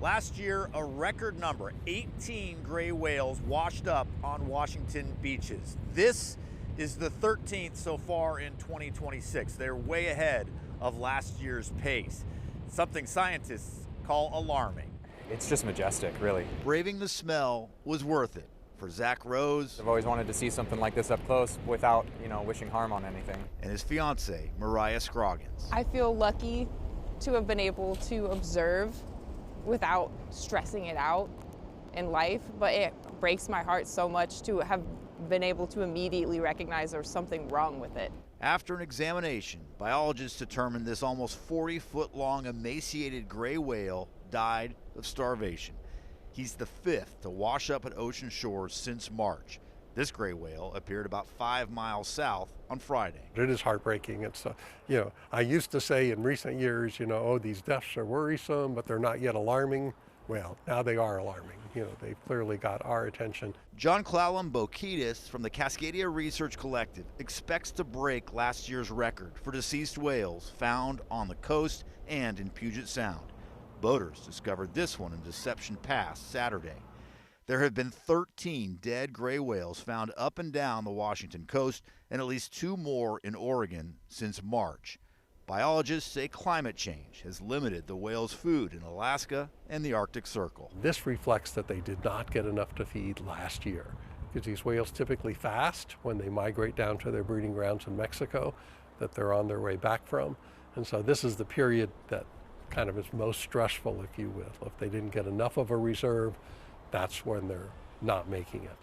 Last year, a record number, 18 gray whales washed up on Washington beaches. This is the 13th so far in 2026. They're way ahead of last year's pace, something scientists call alarming. It's just majestic, really. Braving the smell was worth it for Zach Rose. I've always wanted to see something like this up close without, wishing harm on anything. And his fiancée, Mariah Scroggins. I feel lucky to have been able to observe without stressing it out in life, but it breaks my heart so much to have been able to immediately recognize there's something wrong with it. After an examination, biologists determined this almost 40-foot-long emaciated gray whale died of starvation. He's the fifth to wash up at ocean shores since March. This gray whale appeared about 5 miles south on Friday. It is heartbreaking. It's, I used to say in recent years, these deaths are worrisome, but they're not yet alarming. Well, now they are alarming. They've clearly got our attention. John Clallam-Bokidis from the Cascadia Research Collective expects to break last year's record for deceased whales found on the coast and in Puget Sound. Boaters discovered this one in Deception Pass Saturday. There have been 13 dead gray whales found up and down the Washington coast and at least 2 more in Oregon since March. Biologists say climate change has limited the whales' food in Alaska and the Arctic Circle. This reflects that they did not get enough to feed last year, because these whales typically fast when they migrate down to their breeding grounds in Mexico that they're on their way back from. And so this is the period that kind of is most stressful, if you will. If they didn't get enough of a reserve, that's when they're not making it.